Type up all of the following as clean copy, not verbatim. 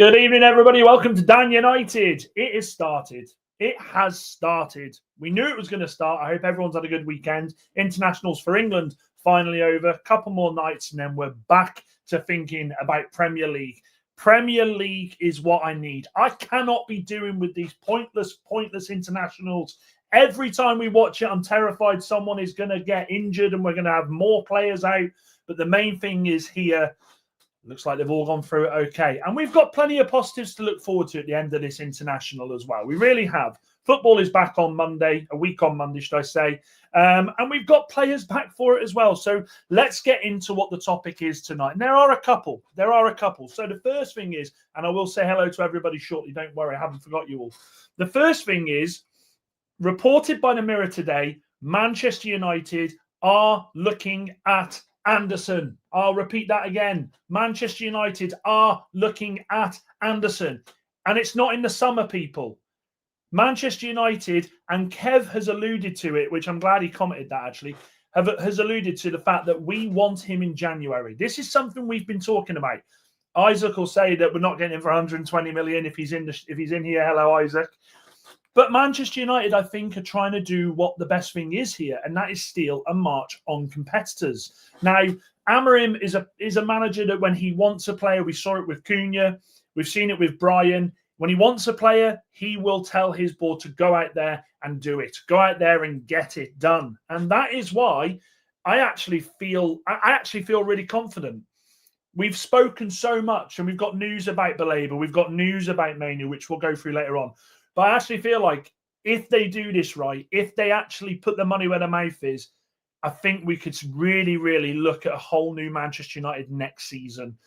Good evening, everybody. Welcome to Dan United. It has started. It has started. We knew it was going to start. I hope everyone's had a good weekend. Internationals for England finally over. A couple more nights, and then we're back to thinking about Premier League. Premier League is what I need. I cannot be doing with these pointless internationals. Every time we watch it, I'm terrified someone is going to get injured and we're going to have more players out. But the main thing is here, looks like they've all gone through it okay. And we've got plenty of positives to look forward to at the end of this international as well. We really have. Football is back on Monday, a week on Monday, should I say. And we've got players back for it as well. So let's get into what the topic is tonight. And there are a couple. So the first thing is, and I will say hello to everybody shortly, don't worry, I haven't forgot you all. The first thing is, reported by the Mirror today, Manchester United are looking at Anderson. I'll repeat that again. Manchester United are looking at Anderson. And it's not in the summer, people. Manchester United, and Kev has alluded to it, which I'm glad he commented that actually, has alluded to the fact that we want him in January. This is something we've been talking about. Isaac will say that we're not getting him for 120 million if he's in here. Hello, Isaac. But Manchester United, I think, are trying to do what the best thing is here, and that is steal and march on competitors. Now, Amorim is a manager that when he wants a player, we saw it with Cunha, we've seen it with Brian. When he wants a player, he will tell his board to go out there and do it. Go out there and get it done. And that is why I actually feel really confident. We've spoken so much, and we've got news about Baleba, we've got news about Manu, which we'll go through later on. But I actually feel like if they do this right, if they actually put the money where their mouth is, I think we could really, really look at a whole new Manchester United next season.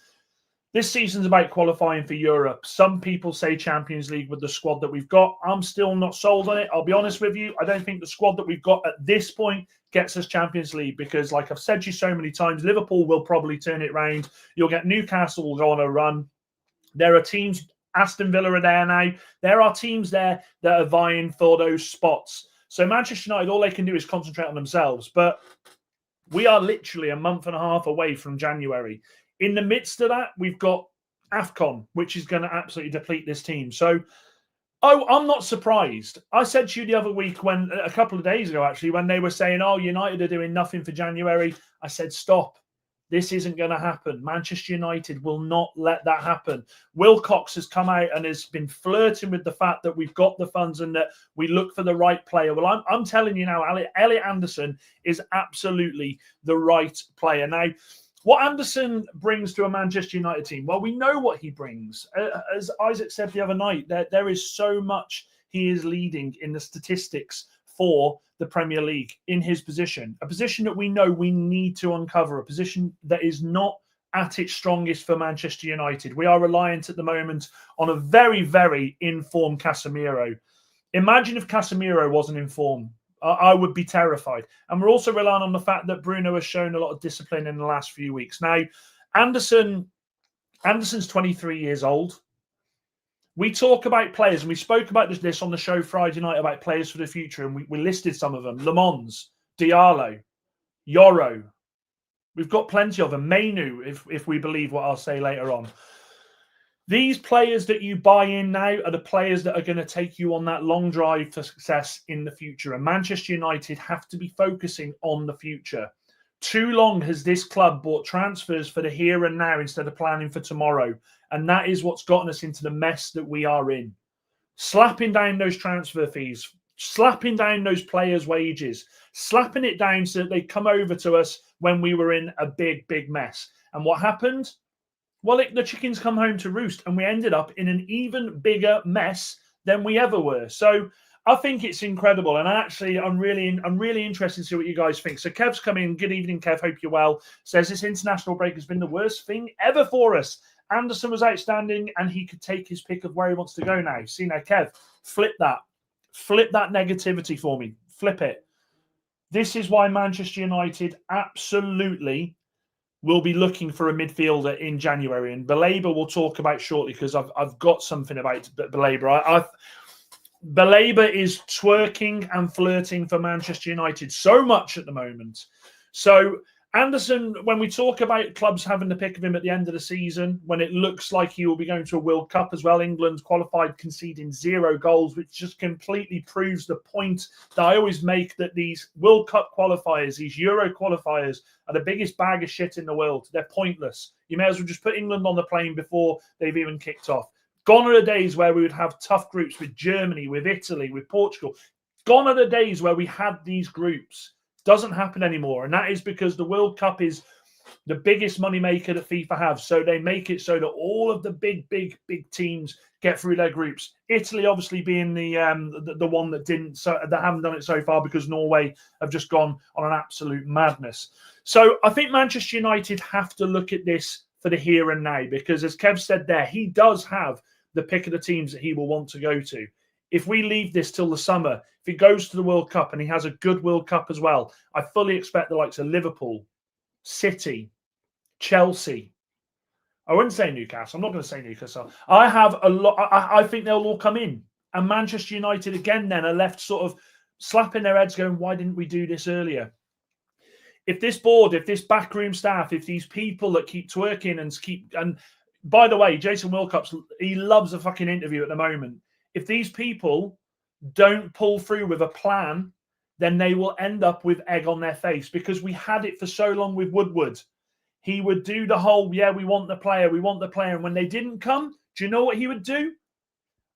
This season's about qualifying for Europe. Some people say Champions League with the squad that we've got. I'm still not sold on it. I'll be honest with you. I don't think the squad that we've got at this point gets us Champions League because, like I've said to you so many times, Liverpool will probably turn it round. You'll get Newcastle will go on a run. There are teams... Aston Villa are there now. There are teams there that are vying for those spots. So Manchester United, all they can do is concentrate on themselves. But we are literally a month and a half away from January. In the midst of that, we've got AFCON, which is going to absolutely deplete this team. So I'm not surprised. I said to you the other week, a couple of days ago, actually, when they were saying, oh, United are doing nothing for January, I said, stop. This isn't going to happen. Manchester United will not let that happen. Wilcox has come out and has been flirting with the fact that we've got the funds and that we look for the right player. Well, I'm telling you now, Elliot Anderson is absolutely the right player. Now, what Anderson brings to a Manchester United team, well, we know what he brings. As Isaac said the other night, there is so much he is leading in the statistics for the Premier League in his position, a position that we know we need to uncover, a position that is not at its strongest for Manchester United. We are reliant at the moment on a very, very informed Casemiro. Imagine if Casemiro wasn't in form. I would be terrified. And we're also relying on the fact that Bruno has shown a lot of discipline in the last few weeks. Now, Anderson's 23 years old. We talk about players, and we spoke about this on the show Friday night about players for the future, and we listed some of them. Le Mans, Diallo, Yoro. We've got plenty of them. Manu, if we believe what I'll say later on. These players that you buy in now are the players that are going to take you on that long drive for success in the future. And Manchester United have to be focusing on the future. Too long has this club bought transfers for the here and now instead of planning for tomorrow. And that is what's gotten us into the mess that we are in. Slapping down those transfer fees, slapping down those players' wages, slapping it down so that they come over to us when we were in a big, big mess. And what happened? Well, the chickens come home to roost, and we ended up in an even bigger mess than we ever were. So I think it's incredible, and I'm really interested to see what you guys think. So Kev's come in. Good evening, Kev. Hope you're well. Says this international break has been the worst thing ever for us. Anderson was outstanding, and he could take his pick of where he wants to go now. See now, Kev, flip that negativity for me. Flip it. This is why Manchester United absolutely will be looking for a midfielder in January, and Baleba we'll talk about shortly because I've got something about Baleba. Baleba is twerking and flirting for Manchester United so much at the moment. So Anderson, when we talk about clubs having the pick of him at the end of the season, when it looks like he will be going to a World Cup as well, England qualified conceding 0 goals, which just completely proves the point that I always make, that these World Cup qualifiers, these Euro qualifiers, are the biggest bag of shit in the world. They're pointless. You may as well just put England on the plane before they've even kicked off. Gone are the days where we would have tough groups with Germany, with Italy, with Portugal. Gone are the days where we had these groups. Doesn't happen anymore. And that is because the World Cup is the biggest moneymaker that FIFA have. So they make it so that all of the big teams get through their groups. Italy obviously being the one that didn't, so that haven't done it so far, because Norway have just gone on an absolute madness. So I think Manchester United have to look at this for the here and now, because as Kev said there, he does have the pick of the teams that he will want to go to. If we leave this till the summer, if he goes to the World Cup and he has a good World Cup as well, I fully expect the likes of Liverpool, City, Chelsea. I wouldn't say Newcastle. I'm not going to say Newcastle. I have a lot. I think they'll all come in. And Manchester United again then are left sort of slapping their heads going, why didn't we do this earlier? If this board, if this backroom staff, if these people that keep twerking and by the way, Jason Wilcox, he loves a fucking interview at the moment. If these people don't pull through with a plan, then they will end up with egg on their face, because we had it for so long with Woodward. He would do the whole, yeah, we want the player. And when they didn't come, do you know what he would do?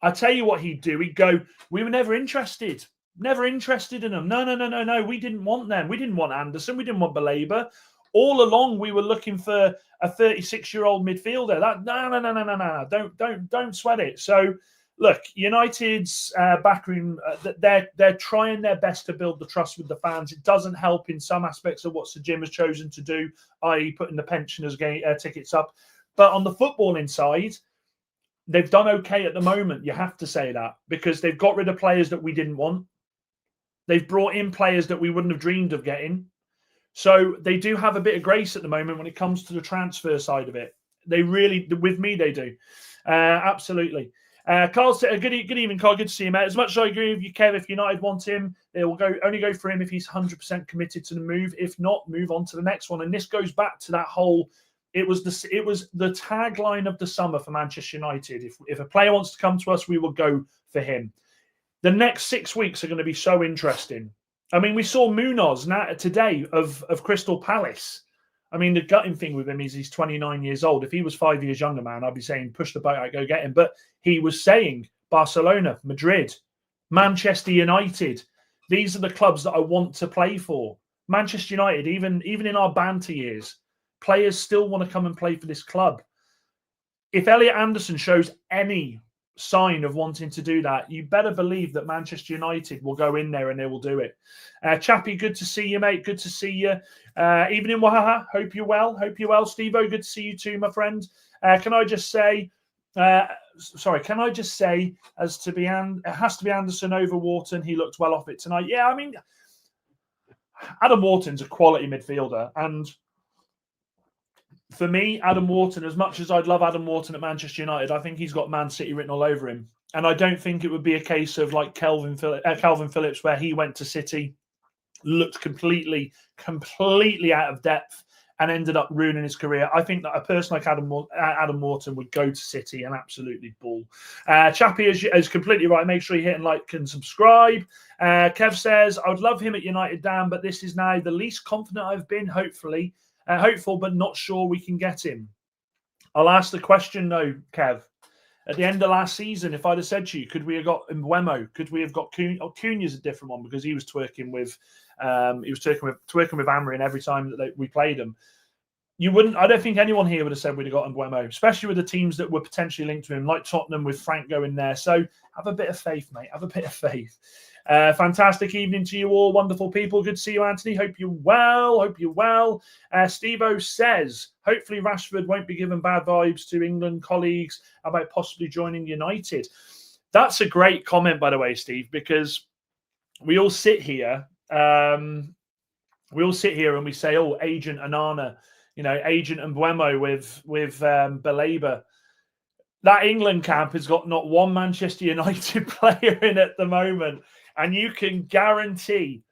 I tell you what he'd do. He'd go, we were never interested in them. No. We didn't want them. We didn't want Anderson. We didn't want Baleba. All along, we were looking for a 36-year-old midfielder. No. Don't sweat it. So, look, United's backroom, they're trying their best to build the trust with the fans. It doesn't help in some aspects of what Sir Jim has chosen to do, i.e. putting the pensioners' tickets up. But on the footballing side, they've done okay at the moment. You have to say that, because they've got rid of players that we didn't want. They've brought in players that we wouldn't have dreamed of getting. So they do have a bit of grace at the moment when it comes to the transfer side of it. They really, with me, they do. Absolutely. Carl said, good evening, Carl. Good to see you, mate. As much as I agree with you, Kev, if United want him, they will only go for him if he's 100% committed to the move. If not, move on to the next one. And this goes back to that whole, it was the tagline of the summer for Manchester United. If a player wants to come to us, we will go for him. The next 6 weeks are going to be so interesting. I mean, we saw Munoz today of Crystal Palace. I mean, the gutting thing with him is he's 29 years old. If he was 5 years younger, man, I'd be saying, push the boat out, go get him. But he was saying Barcelona, Madrid, Manchester United. These are the clubs that I want to play for. Manchester United, even in our banter years, players still want to come and play for this club. If Elliot Anderson shows any sign of wanting to do that, you better believe that Manchester United will go in there and they will do it. Chappie, good to see you, mate. Good to see you. Evening, Wahaha. Hope you're well. Steve-O, good to see you too, my friend. Can I just say, it has to be Anderson over Wharton. He looked well off it tonight. Yeah, I mean, Adam Wharton's a quality midfielder, and for me, Adam Wharton, as much as I'd love Adam Wharton at Manchester United, I think he's got Man City written all over him. And I don't think it would be a case of like Calvin Phillips, where he went to City, looked completely out of depth, and ended up ruining his career. I think that a person like Adam Wharton would go to City and absolutely ball. Chappie is completely right. Make sure you hit and like and subscribe. Kev says, I would love him at United, Dan, but this is now the least confident I've been, hopeful, but not sure we can get him. I'll ask the question though, Kev. At the end of last season, if I'd have said to you, could we have got Mbeumo? Could we have got Cunha? Cunha's a different one because he was twerking with Amorim every time that we played him. You wouldn't. I don't think anyone here would have said we'd have got Mbeumo, especially with the teams that were potentially linked to him, like Tottenham with Frank going there. So have a bit of faith, mate. Have a bit of faith. Fantastic evening to you all, wonderful people. Good to see you, Anthony. Hope you're well. Steve-O says, hopefully Rashford won't be given bad vibes to England colleagues about possibly joining United. That's a great comment, by the way, Steve, because we all sit here and we say, oh, Agent Onana, Agent Mbeumo with Baleba. That England camp has got not one Manchester United player in at the moment. And you can guarantee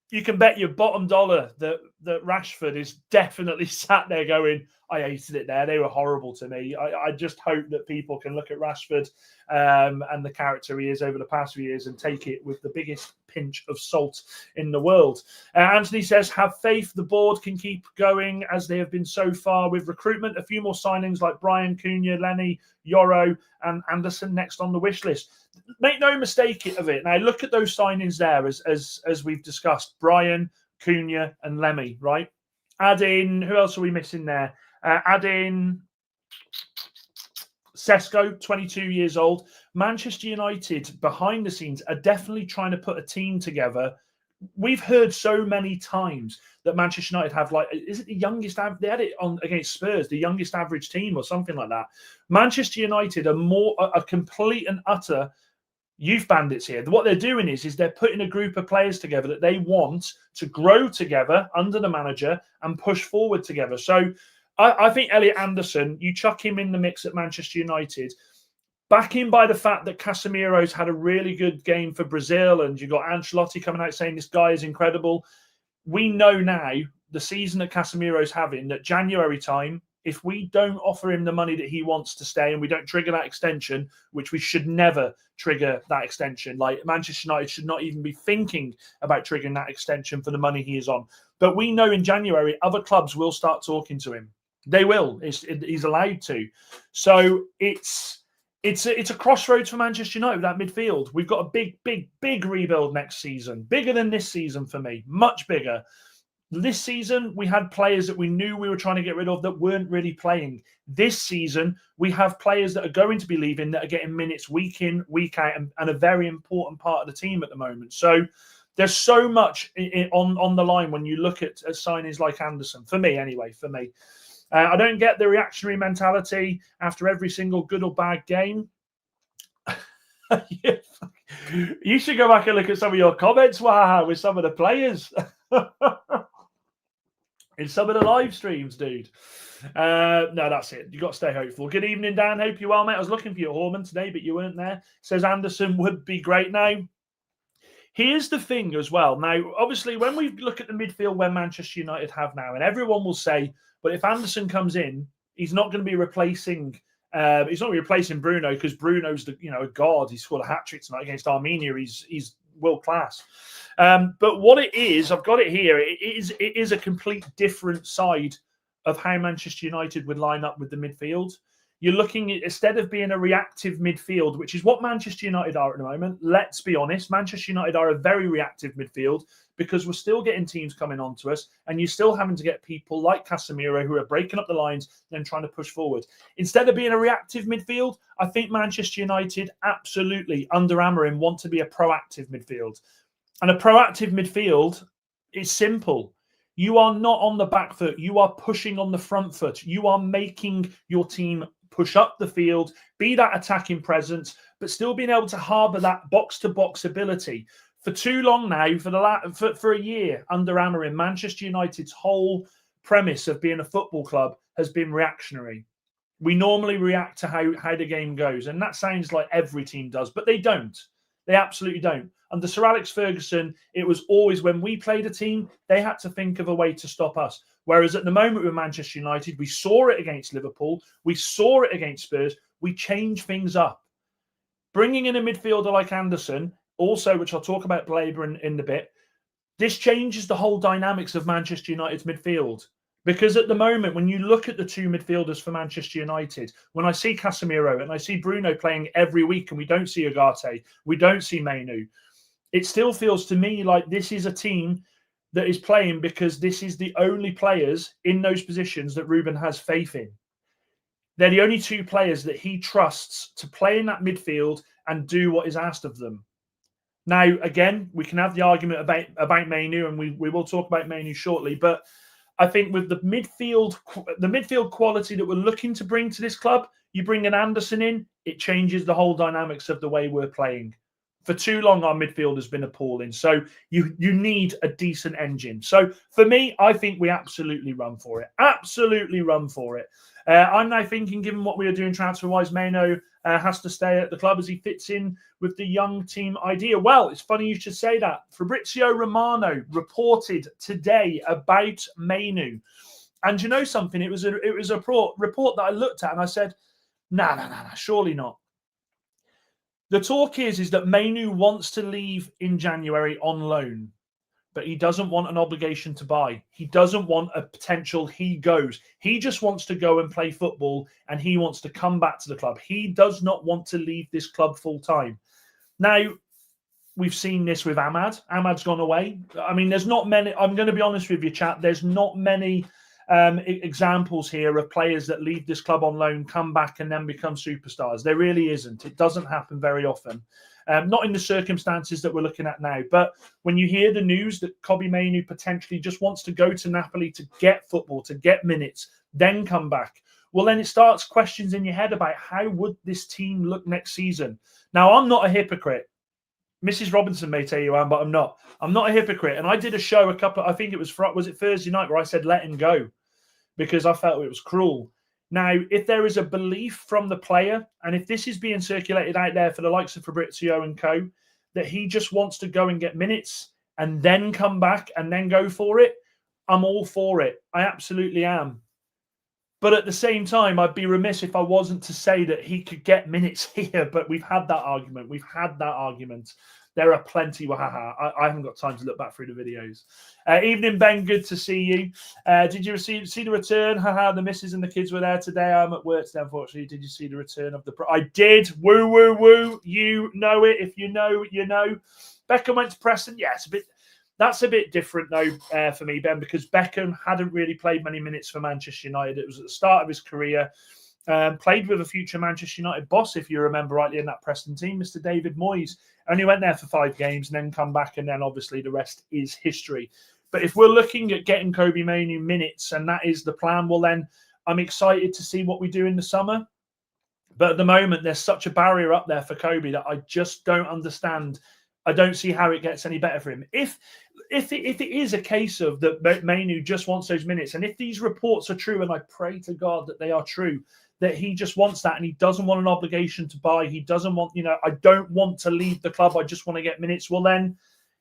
you can bet your bottom dollar that Rashford is definitely sat there going, I hated it there. They were horrible to me. I just hope that people can look at Rashford and the character he is over the past few years and take it with the biggest pinch of salt in the world. Anthony says, have faith the board can keep going as they have been so far with recruitment. A few more signings like Brian, Cunha, Lenny, Yoro and Anderson next on the wish list. Make no mistake of it. Now, look at those signings there as we've discussed. Brian, Cunha and Lemmy, right? Add in, who else are we missing there? Add in Sesko, 22 years old. Manchester United, behind the scenes, are definitely trying to put a team together. We've heard so many times that Manchester United have, like, is it the youngest? They had it on against Spurs, the youngest average team or something like that. Manchester United are a complete and utter youth bandits here. What they're doing is they're putting a group of players together that they want to grow together under the manager and push forward together. So I think Elliot Anderson, you chuck him in the mix at Manchester United, back in by the fact that Casemiro's had a really good game for Brazil and you've got Ancelotti coming out saying this guy is incredible. We know now, the season that Casemiro's having, that January time, if we don't offer him the money that he wants to stay and we don't trigger that extension, which we should never trigger that extension. Like, Manchester United should not even be thinking about triggering that extension for the money he is on. But we know in January, other clubs will start talking to him. They will. He's allowed to. So it's a crossroads for Manchester United, that midfield. We've got a big rebuild next season. Bigger than this season for me. Much bigger. This season, we had players that we knew we were trying to get rid of that weren't really playing. This season, we have players that are going to be leaving that are getting minutes week in, week out, and a very important part of the team at the moment. So there's so much on the line when you look at signings like Anderson. For me, anyway, for me. I don't get the reactionary mentality after every single good or bad game. You should go back and look at some of your comments, with some of the players. In some of the live streams, dude. No, that's it. You got to stay hopeful. Good evening, Dan. Hope you're well, mate. I was looking for you at Horman today, but you weren't there. Says Anderson would be great now. Here's the thing as well. Now, obviously, when we look at the midfield where Manchester United have now, and everyone will say, but if Anderson comes in, he's not going to be replacing. He's not replacing Bruno because Bruno's a god. He scored a hat trick tonight against Armenia. He's world class. But what it is, I've got it here. It is a complete different side of how Manchester United would line up with the midfield. You're looking at, instead of being a reactive midfield, which is what Manchester United are at the moment. Let's be honest, Manchester United are a very reactive midfield because we're still getting teams coming onto us, and you're still having to get people like Casemiro who are breaking up the lines and trying to push forward. Instead of being a reactive midfield, I think Manchester United absolutely, under Amorim, want to be a proactive midfield. And a proactive midfield is simple. You are not on the back foot. You are pushing on the front foot. You are making your team push up the field, be that attacking presence, but still being able to harbour that box-to-box ability. For too long now, for a year under Amorim, Manchester United's whole premise of being a football club has been reactionary. We normally react to how the game goes, and that sounds like every team does, but they don't. They absolutely don't. Under Sir Alex Ferguson, it was always when we played a team, they had to think of a way to stop us. Whereas at the moment with Manchester United, we saw it against Liverpool. We saw it against Spurs. We change things up. Bringing in a midfielder like Anderson, also, which I'll talk about later in a bit, this changes the whole dynamics of Manchester United's midfield. Because at the moment, when you look at the two midfielders for Manchester United, when I see Casemiro and I see Bruno playing every week and we don't see Ugarte, we don't see Mainu, it still feels to me like this is a team that is playing because this is the only players in those positions that Rúben has faith in. They're the only two players that he trusts to play in that midfield and do what is asked of them. Now, again, we can have the argument about Mainu, and we will talk about Mainu shortly, but I think with the midfield quality that we're looking to bring to this club, you bring an Anderson in, it changes the whole dynamics of the way we're playing. For too long, our midfield has been appalling. So you need a decent engine. So for me, I think we absolutely run for it. Absolutely run for it. I'm now thinking, given what we are doing transfer-wise, Maino has to stay at the club as he fits in with the young team idea. Well, it's funny you should say that. Fabrizio Romano reported today about Mainu. And you know something? It was a report that I looked at and I said, no, surely not. The talk is that Mainu wants to leave in January on loan, but he doesn't want an obligation to buy. He doesn't want a potential he goes. He just wants to go and play football, and he wants to come back to the club. He does not want to leave this club full time. Now, we've seen this with Ahmad. Ahmad's gone away. I mean, there's not many. I'm going to be honest with you, chat. There's not many examples here of players that leave this club on loan, come back, and then become superstars. There really isn't. It doesn't happen very often. Not in the circumstances that we're looking at now. But when you hear the news that Kobbie Mainoo potentially just wants to go to Napoli to get football, to get minutes, then come back, well, then it starts questions in your head about how would this team look next season. Now, I'm not a hypocrite. Mrs. Robinson may tell you I am, but I'm not. I'm not a hypocrite. And I did a show I think it was Thursday night, where I said let him go because I felt it was cruel. Now, if there is a belief from the player, and if this is being circulated out there for the likes of Fabrizio and co, that he just wants to go and get minutes and then come back and then go for it, I'm all for it. I absolutely am. But at the same time, I'd be remiss if I wasn't to say that he could get minutes here. But we've had that argument. There are plenty. I haven't got time to look back through the videos. Evening, Ben. Good to see you. Did you see the return? The missus and the kids were there today. I'm at work today, unfortunately. Did you see the return of the... I did. Woo, woo, woo. You know it. If you know, you know. Beckham went to Preston. Yeah, that's a bit different, though, for me, Ben, because Beckham hadn't really played many minutes for Manchester United. It was at the start of his career. Played with a future Manchester United boss, if you remember rightly, in that Preston team, Mr. David Moyes. Only went there for 5 games and then come back, and then obviously the rest is history. But if we're looking at getting Kobbie Mainoo minutes, and that is the plan, well, then I'm excited to see what we do in the summer. But at the moment, there's such a barrier up there for Kobbie that I just don't understand. I don't see how it gets any better for him. If it is a case of that Mainoo just wants those minutes, and if these reports are true, and I pray to God that they are true, that he just wants that and he doesn't want an obligation to buy, he doesn't want, I don't want to leave the club, I just want to get minutes, well then,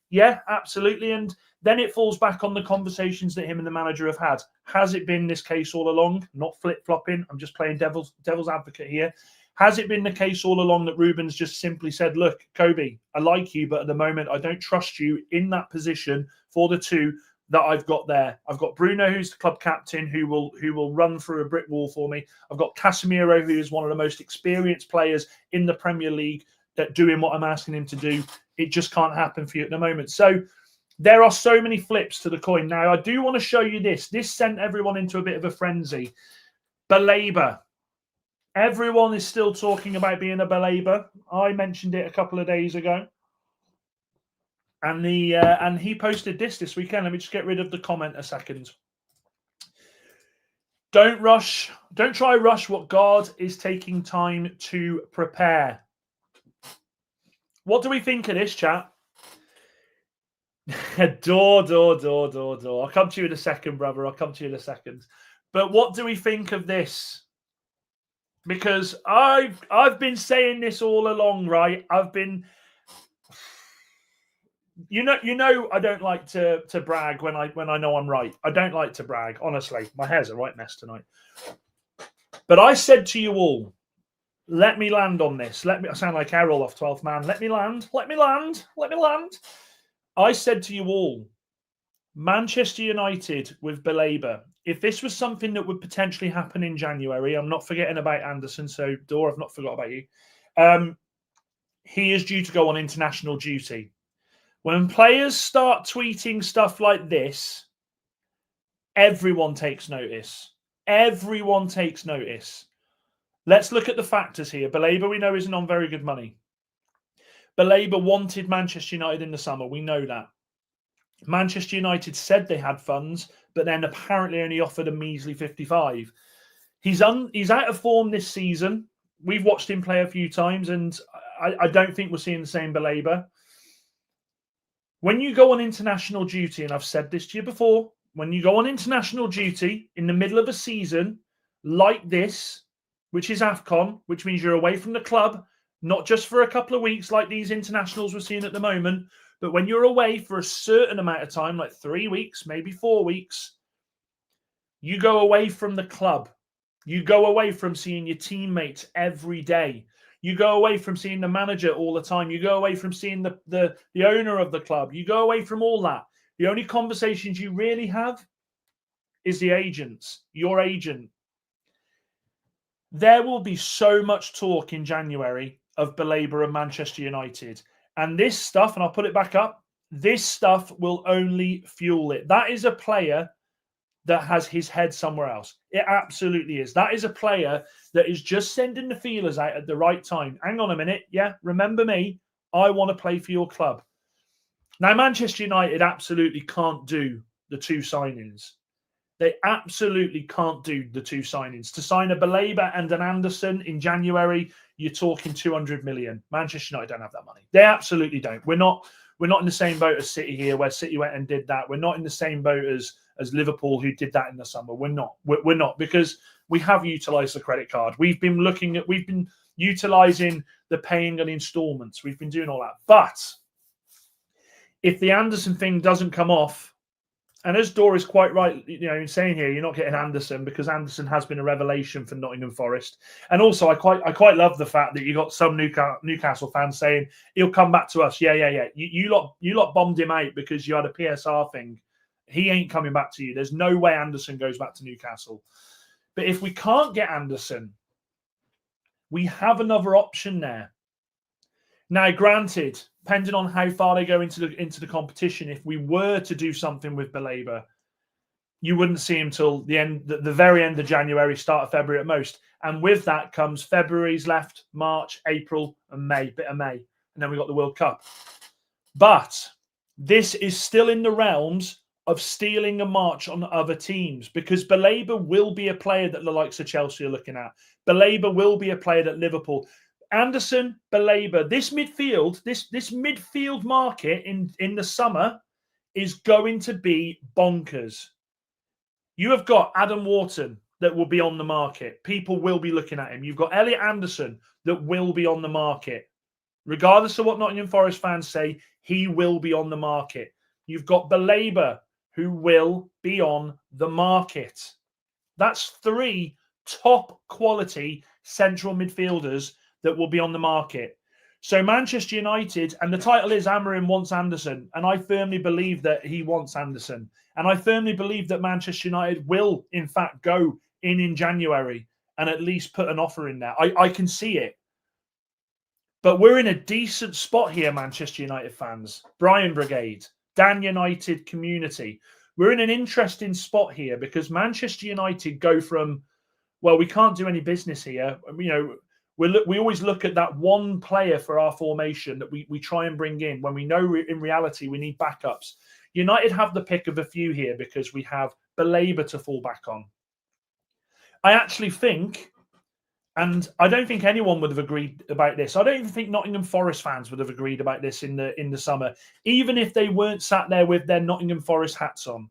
yeah, absolutely. And then it falls back on the conversations that him and the manager have had. Has it been this case all along? Not flip-flopping, I'm just playing devil's advocate here. Has it been the case all along that Rúben's just simply said, look, Kobbie, I like you, but at the moment I don't trust you in that position for the two that I've got there. I've got Bruno, who's the club captain, who will run through a brick wall for me. I've got Casemiro, who is one of the most experienced players in the Premier League, that doing what I'm asking him to do. It just can't happen for you at the moment. So there are so many flips to the coin. Now, I do want to show you this. This sent everyone into a bit of a frenzy. Baleba. Everyone is still talking about being a Baleba. I mentioned it a couple of days ago. And he posted this weekend. Let me just get rid of the comment a second. Don't rush. Don't try rush what God is taking time to prepare. What do we think of this, chat? Door. I'll come to you in a second, brother. I'll come to you in a second. But what do we think of this? Because I've been saying this all along, right? I've been... You know, I don't like to brag when I know I'm right. I don't like to brag, honestly. My hair's a right mess tonight. But I said to you all, let me land on this. I sound like Errol off 12th Man. Let me land. I said to you all, Manchester United with Baleba, if this was something that would potentially happen in January, I'm not forgetting about Anderson, so Dor, I've not forgot about you. He is due to go on international duty. When players start tweeting stuff like this, everyone takes notice. Everyone takes notice. Let's look at the factors here. Baleba, we know, isn't on very good money. Baleba wanted Manchester United in the summer. We know that. Manchester United said they had funds, but then apparently only offered a measly 55. He's out of form this season. We've watched him play a few times, and I don't think we're seeing the same Baleba. When you go on international duty, and I've said this to you before, when you go on international duty in the middle of a season like this, which is AFCON, which means you're away from the club, not just for a couple of weeks like these internationals we're seeing at the moment, but when you're away for a certain amount of time, like 3 weeks, maybe 4 weeks, you go away from the club. You go away from seeing your teammates every day. You go away from seeing the manager all the time. You go away from seeing the owner of the club. You go away from all that. The only conversations you really have is the agents, your agent. There will be so much talk in January of Baleba and Manchester United. And this stuff, and I'll put it back up, this stuff will only fuel it. That is a player that has his head somewhere else. It absolutely is. That is a player that is just sending the feelers out at the right time. Hang on a minute. Yeah, remember me. I want to play for your club. Now, Manchester United absolutely can't do the 2 signings. They absolutely can't do the 2 signings. To sign a Baleba and an Anderson in January, you're talking 200 million. Manchester United don't have that money. They absolutely don't. We're not in the same boat as City here, where City went and did that. We're not in the same boat as Liverpool, who did that in the summer. We're not. We're not, because we have utilised the credit card. We've been utilising the paying on installments. We've been doing all that. But if the Anderson thing doesn't come off, and as Dor is quite right, in saying here, you're not getting Anderson because Anderson has been a revelation for Nottingham Forest. And also, I quite love the fact that you got some Newcastle fans saying he'll come back to us. Yeah. You lot bombed him out because you had a PSR thing. He ain't coming back to you. There's no way Anderson goes back to Newcastle. But if we can't get Anderson, we have another option there. Now, granted, depending on how far they go into the competition, if we were to do something with Baleba, you wouldn't see him till the very end of January, start of February at most. And with that comes February's left, March, April, and May, bit of May. And then we got the World Cup. But this is still in the realms of stealing a march on other teams, because Baleba will be a player that the likes of Chelsea are looking at. Baleba will be a player that Liverpool... Anderson, Baleba, this midfield market in the summer is going to be bonkers. You have got Adam Wharton that will be on the market. People will be looking at him. You've got Elliot Anderson that will be on the market. Regardless of what Nottingham Forest fans say, he will be on the market. You've got Baleba who will be on the market. That's 3 top quality central midfielders that will be on the market. So Manchester United, and the title is Amorim wants Anderson, and I firmly believe that he wants Anderson. And I firmly believe that Manchester United will, in fact, go in January and at least put an offer in there. I can see it. But we're in a decent spot here, Manchester United fans. Brian Brigade, Dan United community. We're in an interesting spot here because Manchester United go from, well, we can't do any business here. We always look at that one player for our formation that we try and bring in when we know in reality we need backups. United have the pick of a few here because we have Baleba to fall back on. I actually think, and I don't think anyone would have agreed about this. I don't even think Nottingham Forest fans would have agreed about this in the summer, even if they weren't sat there with their Nottingham Forest hats on.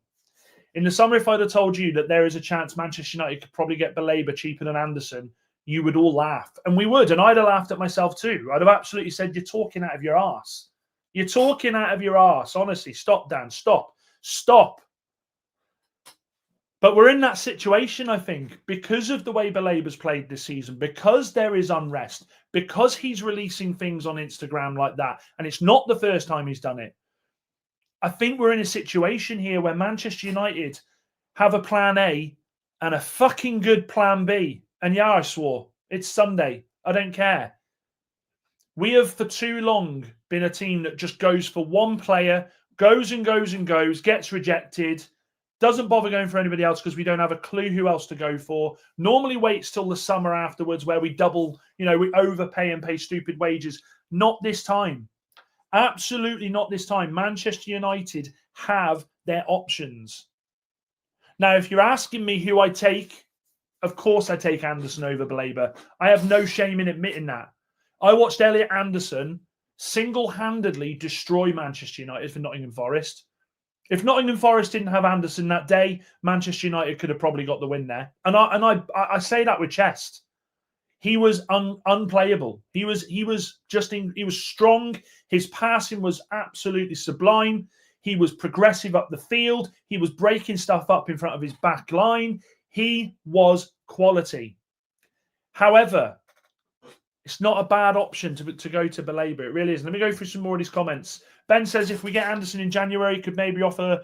In the summer, if I'd have told you that there is a chance Manchester United could probably get Baleba cheaper than Anderson, you would all laugh. And we would. And I'd have laughed at myself too. I'd have absolutely said, you're talking out of your arse. You're talking out of your arse. Honestly, stop, Dan. Stop. But we're in that situation, I think, because of the way Baleba's played this season, because there is unrest, because he's releasing things on Instagram like that. And it's not the first time he's done it. I think we're in a situation here where Manchester United have a plan A and a fucking good plan B. And yeah, I swore. It's Sunday. I don't care. We have for too long been a team that just goes for one player, goes and goes and goes, gets rejected, doesn't bother going for anybody else because we don't have a clue who else to go for. Normally waits till the summer afterwards where we double, we overpay and pay stupid wages. Not this time. Absolutely not this time. Manchester United have their options. Now, if you're asking me who I take, of course I take Anderson over Baleba. I have no shame in admitting that. I watched Elliot Anderson single-handedly destroy Manchester United for Nottingham Forest. If Nottingham Forest didn't have Anderson that day, Manchester United could have probably got the win there. And I say that with chest. He was unplayable. He was strong. His passing was absolutely sublime. He was progressive up the field. He was breaking stuff up in front of his back line. He was quality. However, it's not a bad option to go to Baleba. It really is. Let me go through some more of these comments. Ben says if we get Anderson in January, could maybe offer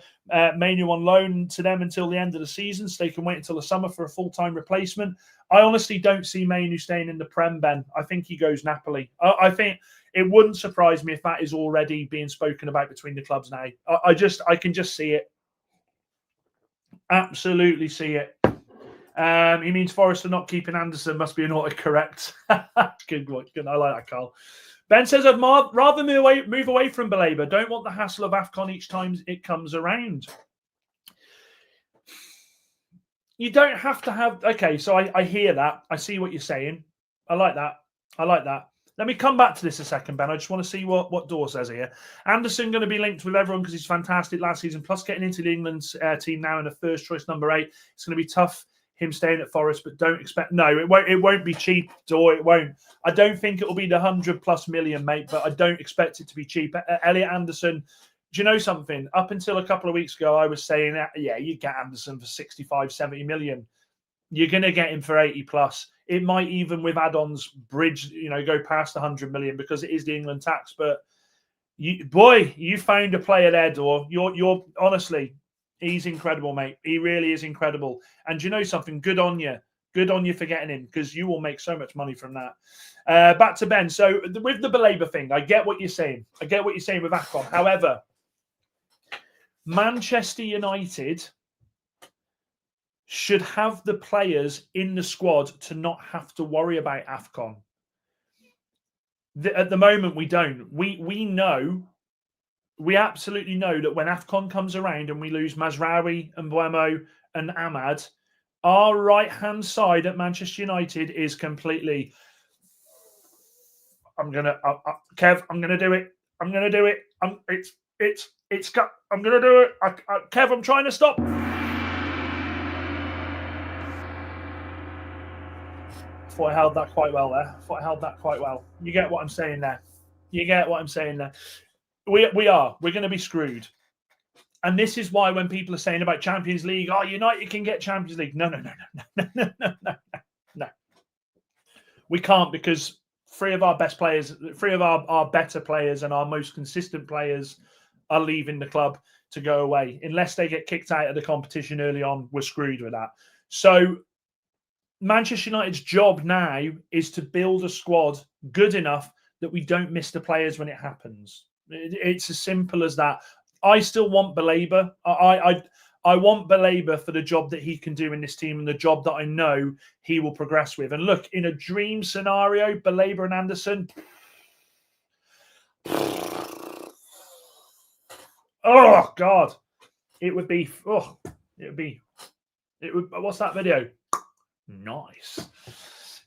Mainoo on loan to them until the end of the season so they can wait until the summer for a full-time replacement. I honestly don't see Mainoo staying in the Prem, Ben. I think he goes Napoli. I think it wouldn't surprise me if that is already being spoken about between the clubs now. I can just see it. Absolutely see it. He means Forest are not keeping Anderson. Must be an autocorrect. Good. I like that, Carl. Ben says, I'd rather move away from Baleba. Don't want the hassle of AFCON each time it comes around. You don't have to have... Okay, so I hear that. I see what you're saying. I like that. Let me come back to this a second, Ben. I just want to see what Dor says here. Anderson going to be linked with everyone because he's fantastic last season, plus getting into the England's team now in a first choice number 8. It's going to be tough him staying at Forest, but don't expect... No, it won't be cheap, Dor. It won't. I don't think it will be the 100+ million, mate, but I don't expect it to be cheap. Elliot Anderson, do you know something? Up until a couple of weeks ago, I was saying, yeah, you get Anderson for 65, 70 million. You're going to get him for 80+. It might even, with add-ons, bridge, go past 100 million because it is the England tax. But you found a player there, Dor. You're honestly, he's incredible, mate. He really is incredible. And do you know something? Good on you. Good on you for getting him because you will make so much money from that. Back to Ben. So with the Baleba thing, I get what you're saying. I get what you're saying with AFCON. However, Manchester United should have the players in the squad to not have to worry about AFCON. At the moment, we don't. We know, we absolutely know that when AFCON comes around and we lose Mazraoui and Mbeumo and Ahmad, our right-hand side at Manchester United is completely... I'm going to do it. I'm going to do it. I'm going to do it. Kev, I'm trying to stop. Thought I held that quite well there. You get what I'm saying there. We're going to be screwed. And this is why when people are saying about Champions League, oh, United can get Champions League. No. We can't, because three of our better players and our most consistent players are leaving the club to go away. Unless they get kicked out of the competition early on, we're screwed with that. So Manchester United's job now is to build a squad good enough that we don't miss the players when it happens. It's as simple as that. I still want Baleba. I want Baleba for the job that he can do in this team and the job that I know he will progress with. And look, in a dream scenario, Baleba and Anderson. Oh God, it would. What's that video? Nice.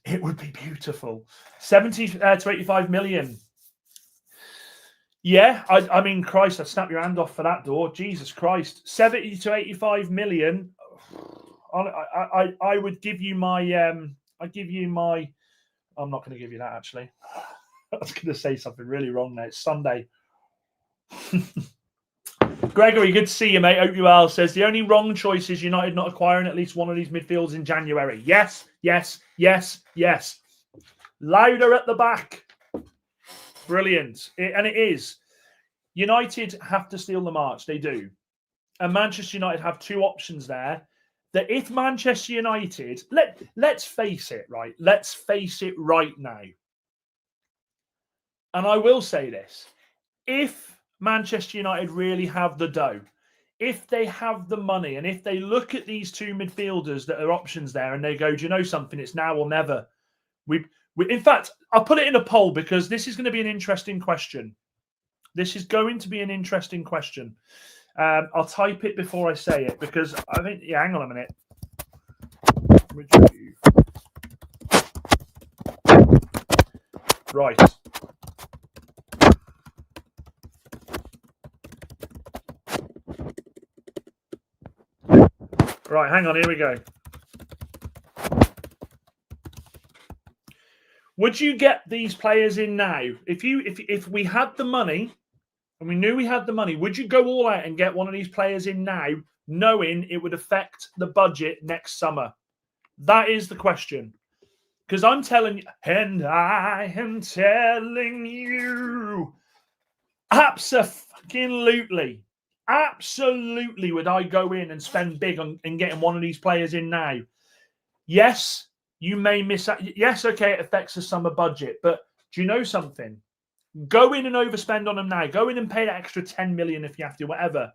It would be beautiful. 70 to 85 million. Yeah, I mean, Christ, I'd snap your hand off for that, Dor. Jesus Christ. 70 to 85 million. I would give you my... I'm not going to give you that, actually. I was going to say something really wrong there. It's Sunday. Gregory, good to see you, mate. Hope you well. Says, the only wrong choice is United not acquiring at least one of these midfields in January. Yes. Louder at the back. Brilliant. And it is. United have to steal the march. They do. And Manchester United have two options there. That if Manchester United... Let's face it, right? Let's face it right now. And I will say this. If Manchester United really have the dough, if they have the money, and if they look at these two midfielders that are options there and they go, do you know something? It's now or never. In fact, I'll put it in a poll because this is going to be an interesting question. I'll type it before I say it because I think... Yeah, hang on a minute. Right. Right, hang on. Here we go. Would you get these players in now? If we had the money and we knew we had the money, would you go all out and get one of these players in now, knowing it would affect the budget next summer? That is the question. Because I'm telling you, and I am telling you, absolutely would I go in and spend big on getting one of these players in now. Yes, you may miss out. Yes, okay, it affects the summer budget, but do you know something? Go in and overspend on them now. Go in and pay that extra 10 million if you have to, whatever.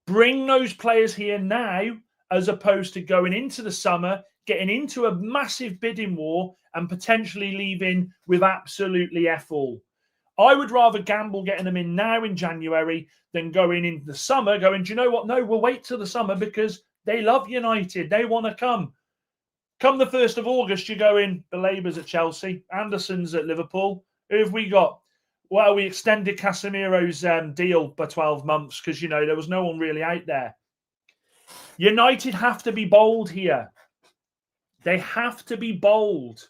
Bring those players here now, as opposed to going into the summer, getting into a massive bidding war and potentially leaving with absolutely F all. I would rather gamble getting them in now in January than going into the summer going, do you know what? No, we'll wait till the summer because they love United. They want to come. Come the 1st of August, you go in, Belaber's at Chelsea, Anderson's at Liverpool. Who have we got? Well, we extended Casemiro's deal by 12 months because, you know, there was no one really out there. United have to be bold here. They have to be bold.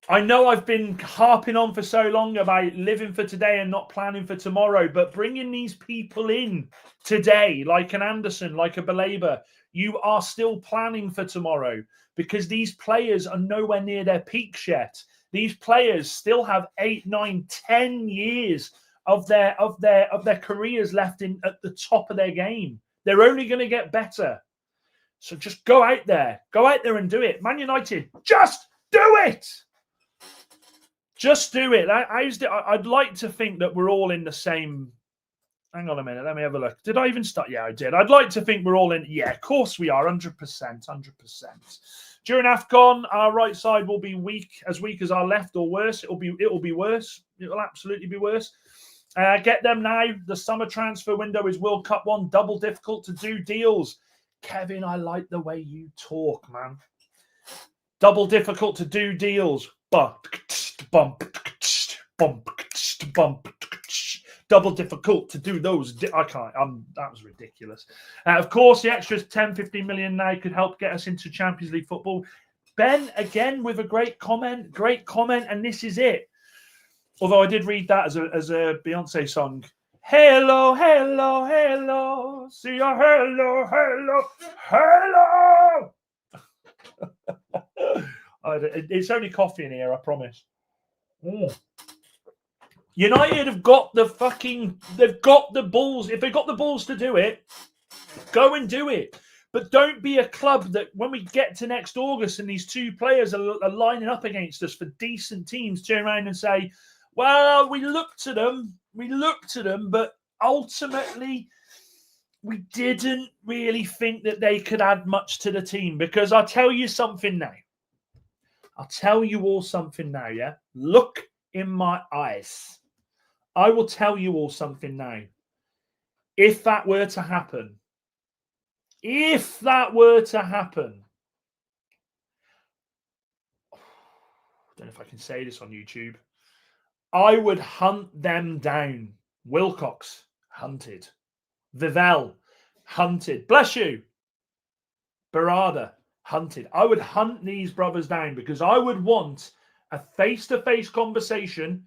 I know I've been harping on for so long about living for today and not planning for tomorrow, but bringing these people in today, like an Anderson, like a Belaber, you are still planning for tomorrow because these players are nowhere near their peaks yet. These players still have 8, 9, 10 years of their careers left at the top of their game. They're only going to get better. So just go out there and do it. Man United, just do it. Just do it. I'd like to think that we're all in the same. Hang on a minute. Let me have a look. Did I even start? Yeah, I did. I'd like to think we're all in. Yeah, of course we are. 100%. 100%. During AFCON, our right side will be weak as our left, or worse. It'll be worse. It'll absolutely be worse. Get them now. The summer transfer window is World Cup 1. Double difficult to do deals. Kevin, I like the way you talk, man. Double difficult to do deals. Bump. Double difficult to do those. I can't. That was ridiculous. Of course, the extra 10, 15 million now could help get us into Champions League football. Ben, again, with a great comment. And this is it. Although I did read that as a Beyonce song. Hello, hello, hello. See ya, hello, hello, hello. It's only coffee in here, I promise. United have got they've got the balls. If they've got the balls to do it, go and do it. But don't be a club that when we get to next August and these two players are lining up against us for decent teams, turn around and say, well, we looked at them, but ultimately we didn't really think that they could add much to the team. Because I'll tell you something now. I'll tell you all something now, yeah? Look in my eyes. I will tell you all something now. If that were to happen, I don't know if I can say this on YouTube, I would hunt them down. Wilcox, hunted. Vivell, hunted. Bless you. Barada, hunted. I would hunt these brothers down because I would want a face-to-face conversation.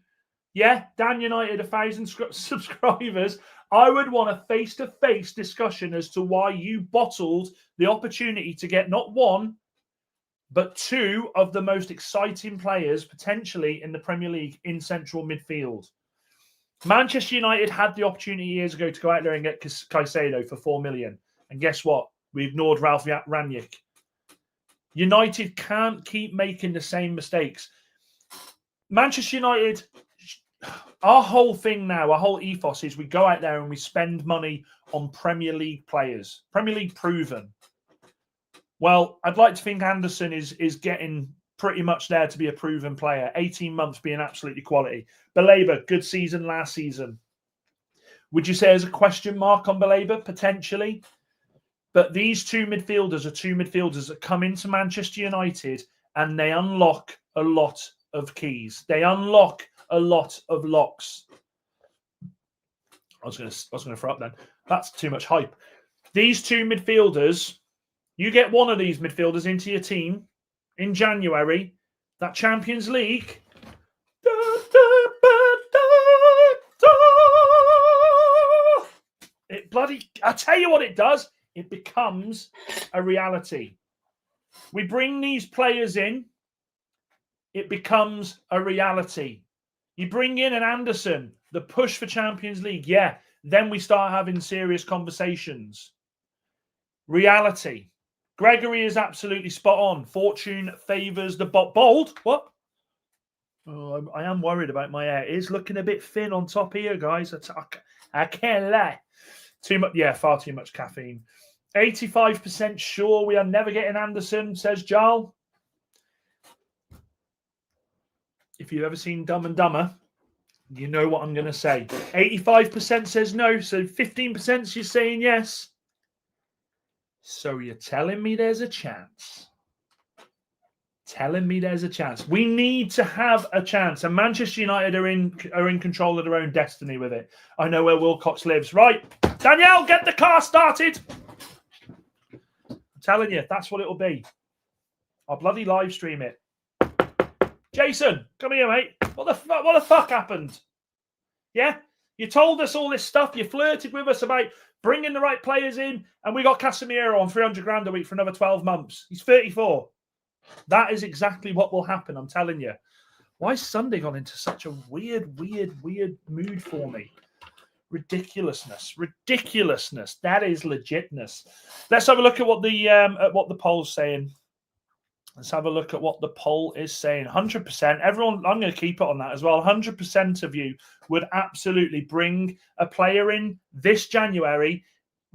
Yeah, Dan United, 1,000 subscribers. I would want a face-to-face discussion as to why you bottled the opportunity to get not one, but two of the most exciting players potentially in the Premier League in central midfield. Manchester United had the opportunity years ago to go out there and get Caicedo for 4 million. And guess what? We ignored Ralph Rangnick. United can't keep making the same mistakes. Manchester United, our whole thing now, our whole ethos is we go out there and we spend money on Premier League players, Premier League proven. Well, I'd like to think Anderson is getting pretty much there to be a proven player. 18 months being absolutely quality. Belaber, good season last season. Would you say there's a question mark on Belaber? Potentially. But these two midfielders are two midfielders that come into Manchester United and they unlock a lot of keys. They unlock a lot of locks. I was going to throw up then. That's too much hype. These two midfielders, you get one of these midfielders into your team in January, That Champions League. It I tell you what it does. It becomes a reality. We bring these players in. It becomes a reality. You bring in an Anderson, the push for Champions League. Yeah, then we start having serious conversations. Reality. Gregory is absolutely spot on. Fortune favours the bold. What? Oh, I am worried about my hair. It is looking a bit thin on top here, guys. I can't lie. Too much, yeah, far too much caffeine. 85% sure we are never getting Anderson, says Jarl. If you've ever seen Dumb and Dumber, you know what I'm going to say. 85% says no, so 15% you're saying yes. So you're telling me there's a chance. Telling me there's a chance. We need to have a chance. And Manchester United are in control of their own destiny with it. I know where Wilcox lives. Right, Danielle, get the car started. I'm telling you, that's what it'll be. I'll bloody live stream it. Jason, come here, mate. What the fuck happened? Yeah? You told us all this stuff. You flirted with us about bringing the right players in, and we got Casemiro on 300 grand a week for another 12 months. He's 34. That is exactly what will happen, I'm telling you. Why has Sunday gone into such a weird mood for me? Ridiculousness. That is legitness. Let's have a look at what the poll's saying. Let's have a look at what the poll is saying. 100%. Everyone, I'm going to keep it on that as well. 100% of you would absolutely bring a player in this January,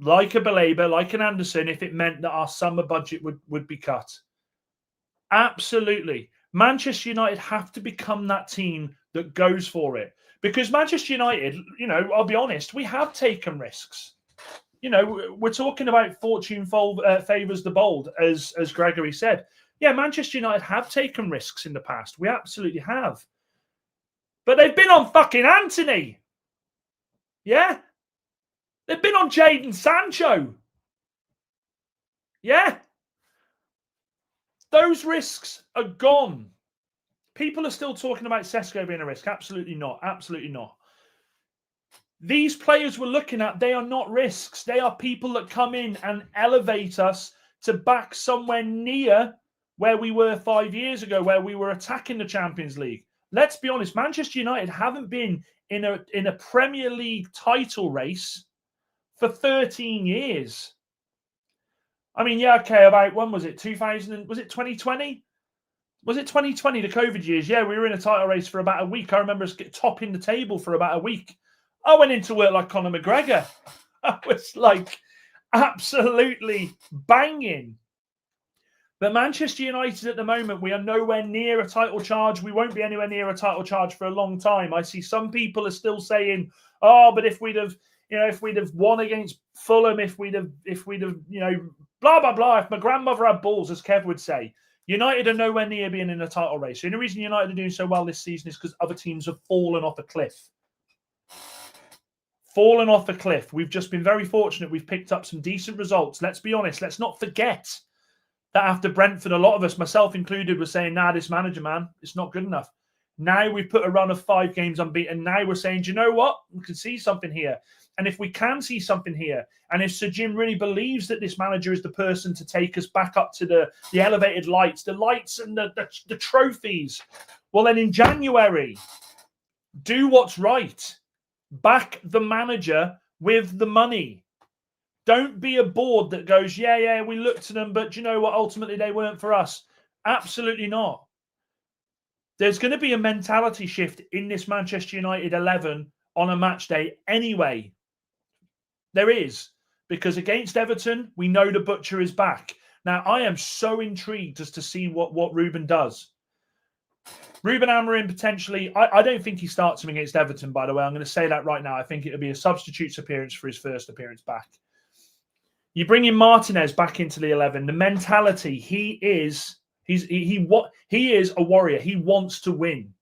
like a Baleba, like an Anderson, if it meant that our summer budget would be cut. Absolutely. Manchester United have to become that team that goes for it. Because Manchester United, I'll be honest, we have taken risks. We're talking about fortune favours the bold, as Gregory said. Yeah, Manchester United have taken risks in the past. We absolutely have. But they've been on fucking Anthony. Yeah? They've been on Jadon Sancho. Yeah? Those risks are gone. People are still talking about Sesko being a risk. Absolutely not. Absolutely not. These players we're looking at, they are not risks. They are people that come in and elevate us to back somewhere near where we were 5 years ago, where we were attacking the Champions League. Let's be honest, Manchester United haven't been in a Premier League title race for 13 years. I mean, yeah, okay, about when was it? 2000? Was it 2020? Was it 2020, the COVID years? Yeah, we were in a title race for about a week. I remember us topping the table for about a week. I went into work like Conor McGregor. I was like absolutely banging. But Manchester United at the moment, we are nowhere near a title charge. We won't be anywhere near a title charge for a long time. I see some people are still saying, "Oh, but if we'd have won against Fulham, if we'd have, blah blah blah. If my grandmother had balls," as Kev would say, United are nowhere near being in a title race. The only reason United are doing so well this season is because other teams have fallen off a cliff. Fallen off a cliff. We've just been very fortunate. We've picked up some decent results. Let's be honest. Let's not forget that after Brentford, a lot of us, myself included, were saying, "Nah, this manager, man, it's not good enough." Now we've put a run of 5 games unbeaten. Now we're saying, do you know what? We can see something here. And if we can see something here, and if Sir Jim really believes that this manager is the person to take us back up to the elevated lights, the lights and the trophies, well, then in January, do what's right. Back the manager with the money. Don't be a board that goes, yeah, we looked at them, but do you know what? Ultimately, they weren't for us. Absolutely not. There's going to be a mentality shift in this Manchester United 11 on a match day anyway. There is. Because against Everton, we know the butcher is back. Now, I am so intrigued as to see what Rúben does. Rúben Amorim potentially, I don't think he starts him against Everton, by the way. I'm going to say that right now. I think it'll be a substitute's appearance for his first appearance back. You bring in Martinez back into the 11. The mentality, he is a warrior. He wants to win.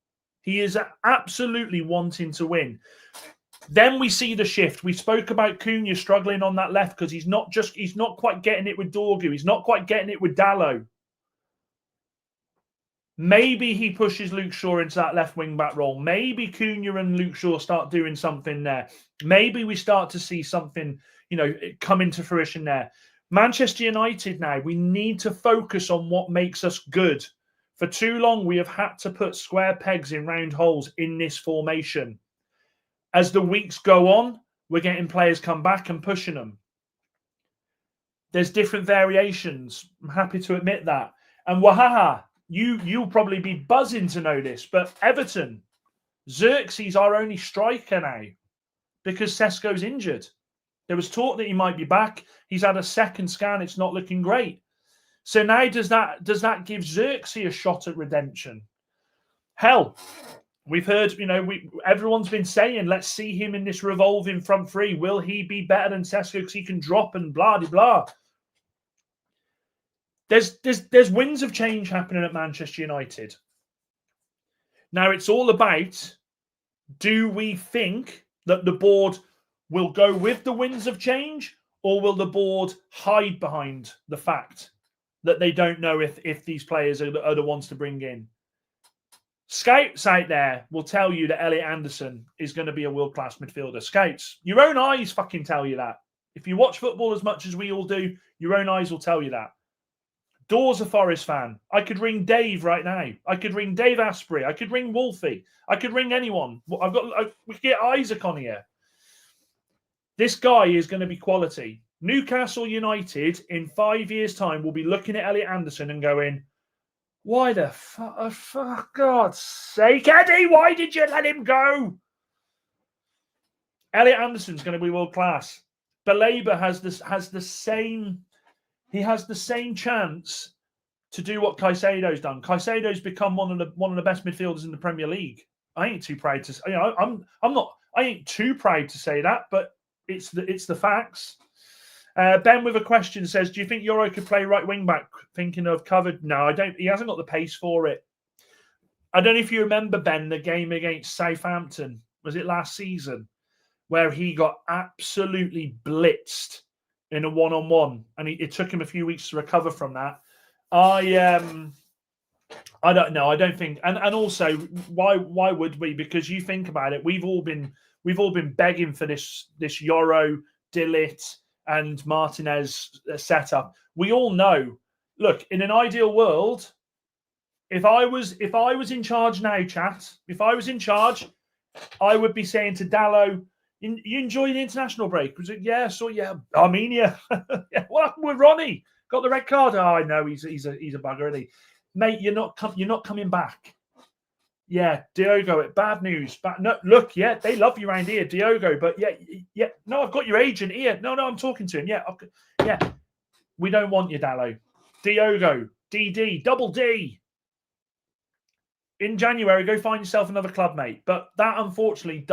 He is absolutely wanting to win. Then we see the shift. We spoke about Cunha struggling on that left because he's not quite getting it with Dorgu. He's not quite getting it with Dalot. Maybe he pushes Luke Shaw into that left wing back role. Maybe Cunha and Luke Shaw start doing something there. Maybe we start to see something, come into fruition there. Manchester United now, we need to focus on what makes us good. For too long, we have had to put square pegs in round holes in this formation. As the weeks go on, we're getting players come back and pushing them. There's different variations. I'm happy to admit that. And Wahaha, you'll probably be buzzing to know this, but Everton, Xerxes our only striker now because Sesko's injured. There was talk that he might be back. He's had a second scan. It's not looking great. So now does that give Xerxes a shot at redemption? Hell, we've heard, everyone's been saying, let's see him in this revolving front three. Will he be better than Sesko because he can drop and blah, blah, blah. There's winds of change happening at Manchester United. Now, it's all about, do we think that the board will go with the winds of change, or will the board hide behind the fact that they don't know if these players are the ones to bring in? Scouts out there will tell you that Elliot Anderson is going to be a world-class midfielder. Scouts, your own eyes fucking tell you that. If you watch football as much as we all do, your own eyes will tell you that. Dawes a Forest fan. I could ring Dave right now. I could ring Dave Asprey. I could ring Wolfie. I could ring anyone. We could get Isaac on here. This guy is going to be quality. Newcastle United in 5 years' time will be looking at Elliot Anderson and going, why the fuck, for God's sake, Eddie, why did you let him go? Elliot Anderson's going to be world class. Baleba has the same chance to do what Caicedo's done. Caicedo's become one of the best midfielders in the Premier League. I ain't too proud to say, I ain't too proud to say that, but it's the facts. Ben with a question says, do you think Euro could play right wing back? Thinking of covered? No, I don't. He hasn't got the pace for it. I don't know if you remember, Ben, the game against Southampton. Was it last season? Where he got absolutely blitzed in a one-on-one, and it took him a few weeks to recover from that. I don't know. I don't think, and also, why would we? Because you think about it, we've all been begging for this Euro, Dillit, and Martinez setup. We all know. Look, in an ideal world, if I was in charge now, chat. If I was in charge, I would be saying to Dallo, you enjoy the international break? Was it? Yeah, Armenia. Yeah, what happened with Ronnie? Got the red card. Oh, I know he's a bugger, isn't he? Mate, you're not coming back. Yeah, Diogo. Bad news. No, look, yeah, they love you around here, Diogo. But yeah. No, I've got your agent here. No, I'm talking to him. Yeah. We don't want you, Dallo. Diogo, DD, double D. In January, go find yourself another club, mate. But that unfortunately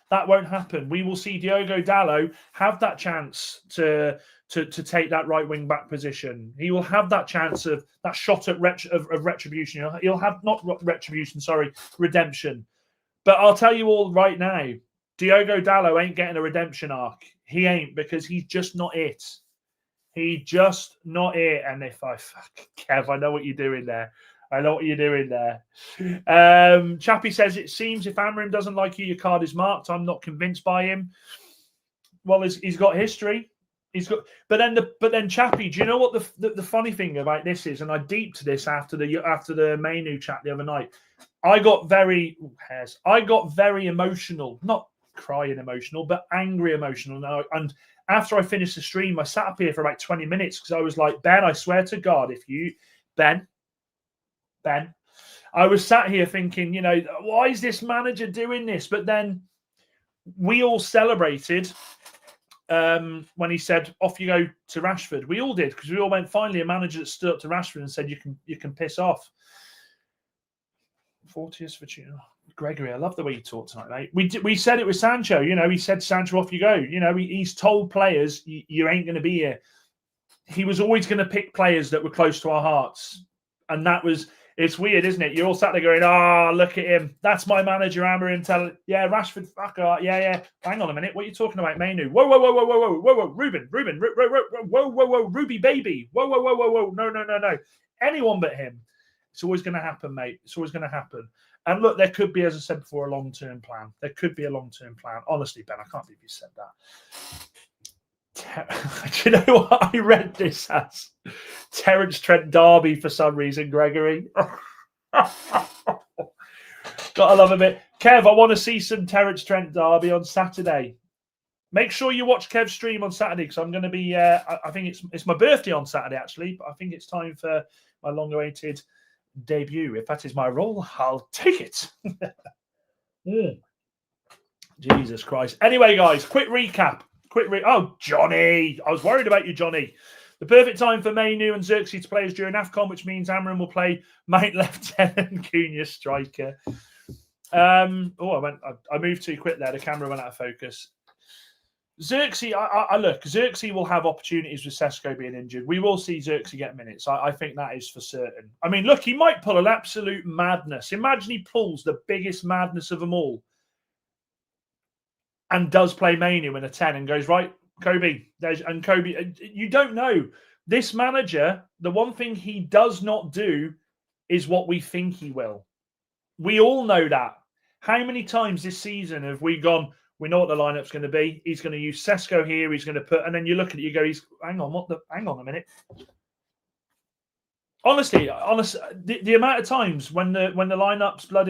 that won't happen. We will see Diogo Dallo have that chance to take that right wing back position. He will have that chance of that shot at retribution. He'll have not retribution, sorry, redemption. But I'll tell you all right now, Diogo Dallo ain't getting a redemption arc. He ain't, because he's just not it. He's just not it. And if Kev, I know what you're doing there. Chappie says, it seems if Amorim doesn't like you, your card is marked. I'm not convinced by him. Well, he's got history. But then Chappie, do you know what the funny thing about this is? And I deeped this after the Manu chat the other night. I got very emotional, not crying emotional, but angry emotional. Now, and after I finished the stream, I sat up here for about 20 minutes because I was like, Ben, I swear to God, Ben, I was sat here thinking, why is this manager doing this? But then we all celebrated when he said, off you go to Rashford. We all did, because we all went, finally, a manager that stood up to Rashford and said, you can piss off. 40th for Gregory, I love the way you talk tonight, mate. We said it with Sancho. He said, Sancho, off you go. He's told players, you ain't going to be here. He was always going to pick players that were close to our hearts. And it's weird, isn't it? You're all sat there going, look at him. That's my manager, Amorim. Yeah, Rashford, fuck off. Yeah. Hang on a minute. What are you talking about, Manu? Whoa. Rúben. Whoa, Ruby baby. Whoa. No. Anyone but him. It's always going to happen, mate. It's always going to happen. And look, there could be, as I said before, a long-term plan. There could be a long-term plan. Honestly, Ben, I can't believe you said that. Do you know what I read this as? Terence Trent Derby for some reason, Gregory. Gotta love a bit. Kev, I want to see some Terence Trent Derby on Saturday. Make sure you watch Kev's stream on Saturday because I'm going to be. I think it's my birthday on Saturday actually, but I think it's time for my long-awaited debut. If that is my role, I'll take it. Jesus Christ. Anyway, guys, quick recap. Oh, Johnny. I was worried about you, Johnny. The perfect time for Mainu and Xerxes to play is during AFCON, which means Amorim will play Mate Lieutenant Cunha striker. I moved too quick there. The camera went out of focus. Xerxes, look, Xerxes will have opportunities with Sesko being injured. We will see Xerxes get minutes. I think that is for certain. I mean, look, he might pull an absolute madness. Imagine he pulls the biggest madness of them all and does play Mainu in a 10 and goes, right, Kobe. Kobe, you don't know. This manager, the one thing he does not do is what we think he will. We all know that. How many times this season have we gone, we know what the lineup's going to be. He's going to use Sesko here. He's going to put, and then you look at it, you go, hang on a minute. Honestly, the amount of times when the lineup's when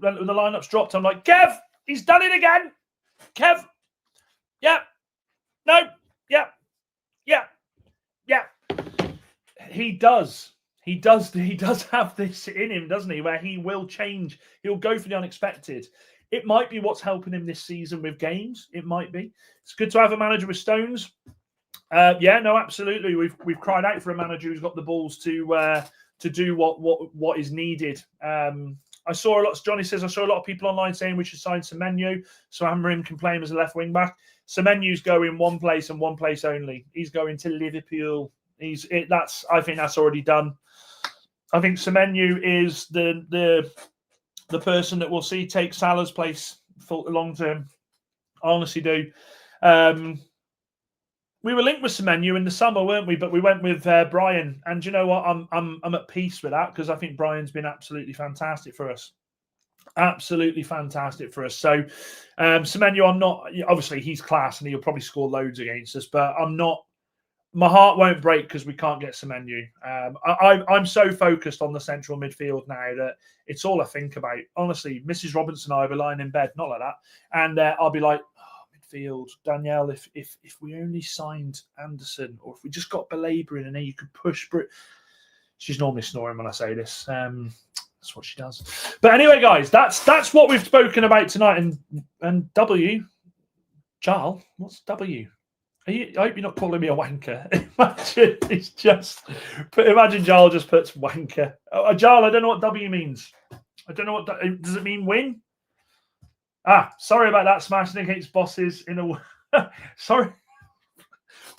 the lineup's dropped, I'm like, Kev, he's done it again. Kev, yeah, no, yeah. He does have this in him, doesn't he? Where he will change. He'll go for the unexpected. It might be what's helping him this season with games. It might be. It's good to have a manager with stones. Absolutely. We've cried out for a manager who's got the balls to do what is needed. I saw a lot. Johnny says I saw a lot of people online saying we should sign Semenyo so Amorim can play him as a left wing back. Semenyo's going one place and one place only. He's going to Liverpool. I think that's already done. I think Semenyo is the person that we'll see take Salah's place for long term. I honestly do. We were linked with Semenyo in the summer, weren't we? But we went with Brian, and you know what? I'm at peace with that because I think Brian's been absolutely fantastic for us. Absolutely fantastic for us. So Semenyo, I'm not. Obviously, he's class, and he'll probably score loads against us. But I'm not. My heart won't break because we can't get Semenyo. I'm so focused on the central midfield now that it's all I think about. Honestly, Mrs. Robinson and I will be lying in bed, not like that, and I'll be like, midfield, Danielle. If we only signed Anderson, or if we just got belabouring and then you could push. She's normally snoring when I say this. That's what she does. But anyway, guys, that's what we've spoken about tonight. And W, Jarl, what's W? I hope you're not calling me a wanker. Imagine Jarl just puts wanker. Jarl, I don't know what W means. I don't know what does it mean. Win? Sorry about that. Smashing against bosses in a sorry.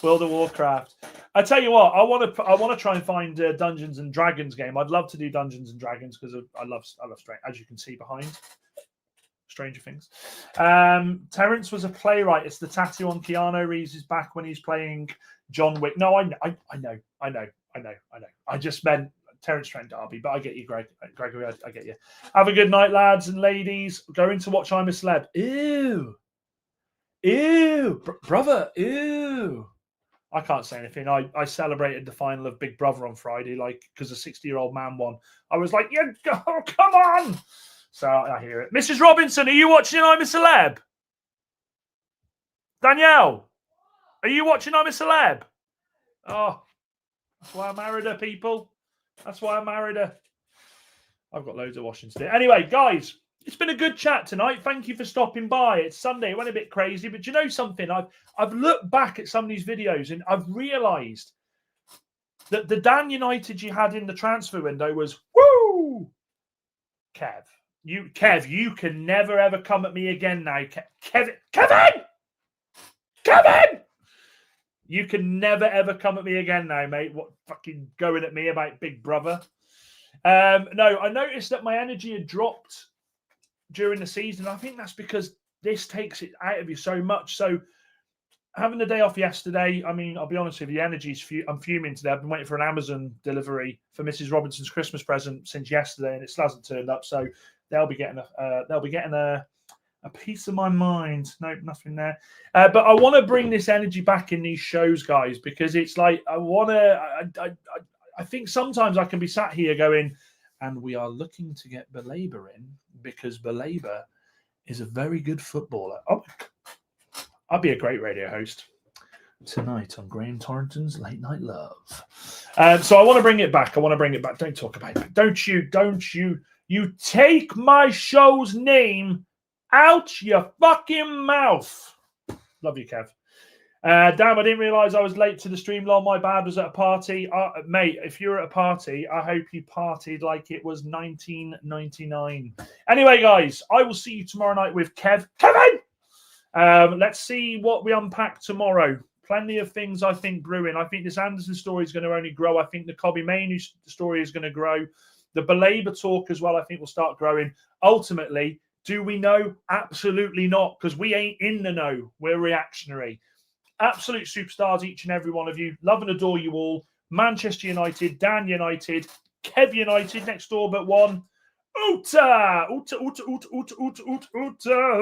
World of Warcraft. I tell you what, I want to try and find Dungeons and Dragons game. I'd love to do Dungeons and Dragons because I love Strange, as you can see behind. Stranger Things. Terence was a playwright. It's the tattoo on Keanu Reeves' back when he's playing John Wick. No, I know. I just meant Terence Trent Derby, but I get you, Gregory. I get you. Have a good night, lads and ladies. Going to watch I'm a Celeb. Ew, brother. Ew. I can't say anything. I celebrated the final of Big Brother on Friday, like because a 60-year-old man won. I was like, yeah, oh, come on. So I hear it. Mrs. Robinson, are you watching I'm a Celeb? Danielle, are you watching I'm a Celeb? Oh, that's why I married her, people. That's why I married her. I've got loads of washing to do. Anyway, guys, it's been a good chat tonight. Thank you for stopping by. It's Sunday. It went a bit crazy, but you know something? I've looked back at some of these videos and I've realised that the Dan United you had in the transfer window was woo. Kev, you can never ever come at me again now, Kevin. You can never ever come at me again now, mate. What fucking going at me about Big Brother? No, I noticed that my energy had dropped during the season. I think that's because this takes it out of you so much. So having the day off yesterday, I mean, I'll be honest with you, the energy's I'm fuming today. I've been waiting for an Amazon delivery for Mrs. Robinson's Christmas present since yesterday, and it still hasn't turned up. So they'll be getting a piece of my mind. Nope, nothing there. But I want to bring this energy back in these shows, guys, because it's like I think sometimes I can be sat here going, and we are looking to get Belabor in because Belabor is a very good footballer. Oh, I'll be a great radio host tonight on Graham Torrington's Late Night Love. So I want to bring it back. Don't talk about it. Don't you take my show's name out your fucking mouth. Love you, Kev. Damn, I didn't realise I was late to the stream. Lol, my bad. Was at a party. Mate, if you're at a party, I hope you partied like it was 1999. Anyway, guys, I will see you tomorrow night with Kevin. Let's see what we unpack tomorrow. Plenty of things, I think, brewing. I think this Anderson story is going to only grow. I think the Kobbie Mainoo story is going to grow. The Belabor talk as well, I think, will start growing. Ultimately, do we know? Absolutely not, because we ain't in the know. We're reactionary. Absolute superstars, each and every one of you. Love and adore you all. Manchester United, Dan United, Kev United, next door but one. Oota! Oota, oota, oota, oota, oota, oota, oota.